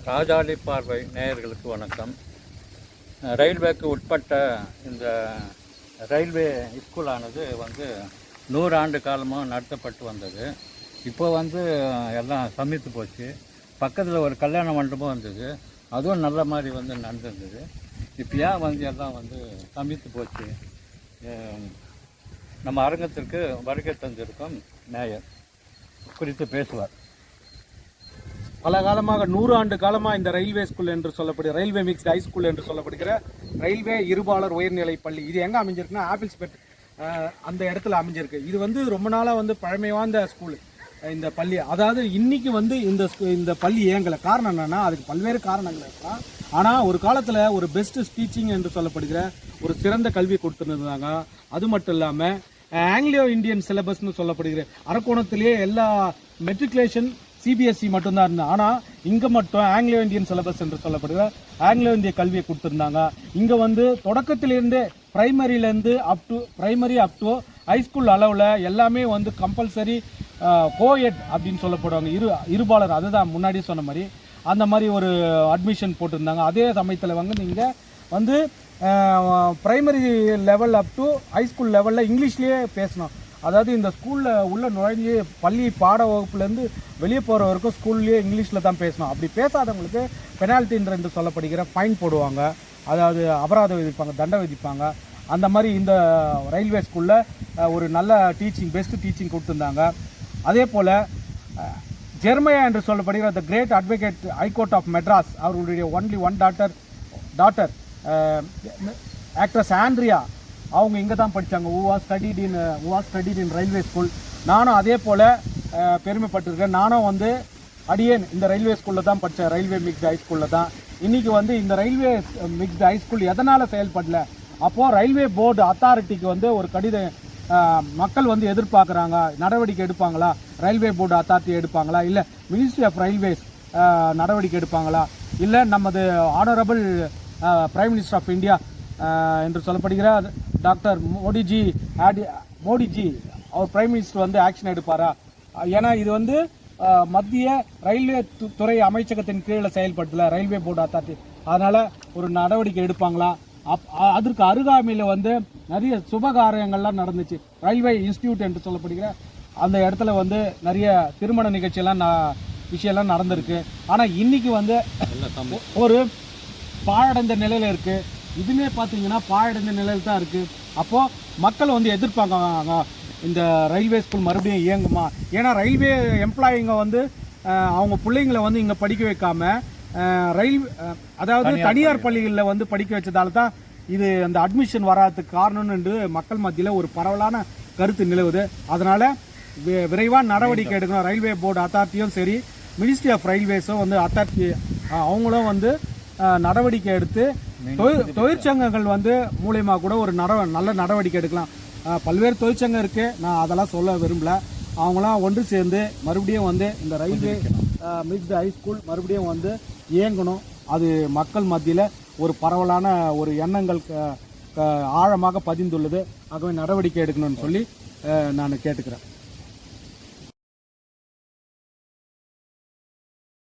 ராஜாளி பார்வை நேயர்களுக்கு வணக்கம். ரயில்வேக்கு உட்பட்ட இந்த ரயில்வே ஸ்கூலானது 100 ஆண்டு காலமாக நடத்தப்பட்டு வந்தது. இப்போ எல்லாம் சமைத்து போச்சு. பக்கத்தில் ஒரு கல்யாண மண்டபம் வந்தது, அதுவும் நல்ல மாதிரி நடந்திருந்தது. இப்போ ஏன் எல்லாம் சமைத்து போச்சு? நம்ம அரங்கத்திற்கு வருகை தந்திருக்கும் மேயர் குறித்து பேசுவார். பல காலமாக 100 ஆண்டு காலமாக இந்த ரயில்வே ஸ்கூல் என்று சொல்லப்படுகிற ரயில்வே மிக்ஸ்ட் ஹை ஸ்கூல் என்று சொல்லப்படுகிற ரயில்வே இருபாலர் உயர்நிலை பள்ளி இது எங்கே அமைஞ்சிருக்குன்னா ஆப்பிள்ஸ்பேட் அந்த இடத்துல அமைஞ்சிருக்கு. இது ரொம்ப நாளாக பழமை வாய்ந்த ஸ்கூல் இந்த பள்ளி. அதாவது இன்னைக்கு இந்த பள்ளி இயங்கலை. காரணம் என்னன்னா, அதுக்கு பல்வேறு காரணங்கள் இருக்கலாம். ஆனால் ஒரு காலத்தில் ஒரு பெஸ்ட் டீச்சிங் என்று சொல்லப்படுகிற ஒரு சிறந்த கல்வி கொடுத்துருந்தாங்க. அது மட்டும் இல்லாமல் ஆங்கிலோ இந்தியன் சிலபஸ்ன்னு சொல்லப்படுகிற அரக்கோணத்திலேயே எல்லா மெட்ரிகுலேஷன் சிபிஎஸ்சி மட்டும்தான் இருந்தது. ஆனால் இங்கே மட்டும் ஆங்கிலோ இந்தியன் சிலபஸ் என்று சொல்லப்படுகிற ஆங்கிலோ இந்திய கல்வியை கொடுத்துருந்தாங்க. இங்கே தொடக்கத்திலேருந்து பிரைமரியிலேருந்து அப் டு ஹைஸ்கூல் அளவில் எல்லாமே கம்பல்சரி கோஎட் அப்படின்னு சொல்லப்படுவாங்க. இருபாலர், அதுதான் முன்னாடி சொன்ன மாதிரி அந்த மாதிரி ஒரு அட்மிஷன் போட்டிருந்தாங்க. அதே சமயத்தில் நீங்கள் primary level up to high school லெவலில் இங்கிலீஷ்லேயே பேசணும். அதாவது இந்த ஸ்கூலில் உள்ள நுழைஞ்சி பள்ளி பாட வகுப்புலேருந்து வெளியே போகிற வரைக்கும் ஸ்கூல்லேயே இங்கிலீஷில் தான் பேசணும். அப்படி பேசாதவங்களுக்கு பெனால்ட்டின்னு சொல்லப்படுகிற ஃபைன் போடுவாங்க. அதாவது அபராதம் விதிப்பாங்க, தண்டனை விதிப்பாங்க. அந்த மாதிரி இந்த ரயில்வே ஸ்கூலில் ஒரு நல்ல பெஸ்ட் டீச்சிங் கொடுத்துருந்தாங்க. அதே போல் ஜெர்மையா என்று சொல்லப்படுகிற the great advocate high court of Madras அவர்களுடைய only one daughter actress Andrea, அவங்க இங்கே தான் படித்தாங்க. who was studied in railway school. நானும் அதே போல் பெருமைப்பட்டிருக்கேன். நானும் அடியேன் இந்த ரயில்வே ஸ்கூலில் தான் படித்தேன், ரயில்வே மிக்ஸ்டு ஹை ஸ்கூலில் தான். இன்றைக்கி இந்த ரயில்வே மிக்ஸ்டு ஹை ஸ்கூல் எதனால் செயல்படல? அப்போது ரயில்வே போர்டு அத்தாரிட்டிக்கு ஒரு கடிதம் மக்கள் எதிர்பார்க்குறாங்க. நடவடிக்கை எடுப்பாங்களா? ரயில்வே போர்டு அத்தாரிட்டி எடுப்பாங்களா? இல்லை மினிஸ்ட்ரி ஆஃப் ரயில்வேஸ் நடவடிக்கை எடுப்பாங்களா? இல்லை நமது honourable prime minister of India என்று சொல்லப்படுகிற டாக்டர் மோடிஜி அவர் பிரைம் மினிஸ்டர் ஆக்ஷன் எடுப்பாரா? ஏன்னா இது மத்திய ரயில்வே துறை அமைச்சகத்தின் கீழே செயல்படுத்தல ரயில்வே போர்டு அத்தாரிட்டி. அதனால் ஒரு நடவடிக்கை எடுப்பாங்களா? அதற்கு அருகாமையில் நிறைய சுபகாரியங்கள்லாம் நடந்துச்சு. ரயில்வே இன்ஸ்டியூட் என்று சொல்லப்படுகிற அந்த இடத்துல நிறைய திருமண நிகழ்ச்சியெல்லாம் விஷயம்லாம் நடந்திருக்கு. ஆனால் இன்னைக்கு ஒரு பாழடைந்த நிலையில் இருக்குது. இதுவுமே பார்த்தீங்கன்னா பாழடைந்த நிலையில் தான் இருக்குது. அப்போது மக்கள் எதிர்பார்க்காங்க இந்த ரயில்வே ஸ்கூல் மறுபடியும் இயங்குமா? ஏன்னா ரயில்வே எம்ப்ளாயிங்க அவங்க பிள்ளைங்களை இங்கே படிக்க வைக்காமல் அதாவது தனியார் பள்ளிகளில் படிக்க வச்சதால தான் இது அந்த அட்மிஷன் வராதுக்கு காரணம் என்று மக்கள் மத்தியில் ஒரு பரவலான கருத்து நிலவுது. அதனால் விரைவான நடவடிக்கை எடுக்கணும். ரயில்வே போர்டு அத்தாரிட்டியும் சரி, மினிஸ்ட்ரி ஆஃப் ரயில்வேஸும் அத்தாரிட்டி அவங்களும் நடவடிக்கை எடுத்து தொழிற்சங்கங்கள் மூலயமா கூட ஒரு நல்ல நடவடிக்கை எடுக்கலாம். பல்வேறு தொழிற்சங்கம் இருக்குது, நான் அதெல்லாம் சொல்ல விரும்பல. அவங்களாம் ஒன்று சேர்ந்து மறுபடியும் இந்த ரயில்வே மிக்ஸ்டு ஹை ஸ்கூல் மறுபடியும் இயங்கணும். அது மக்கள் மத்தியில் ஒரு பரவலான ஒரு எண்ணங்கள் ஆழமாக பதிந்துள்ளது. ஆகவே நடவடிக்கை எடுக்கணும்னு சொல்லி நான் கேட்டுக்கிறேன்.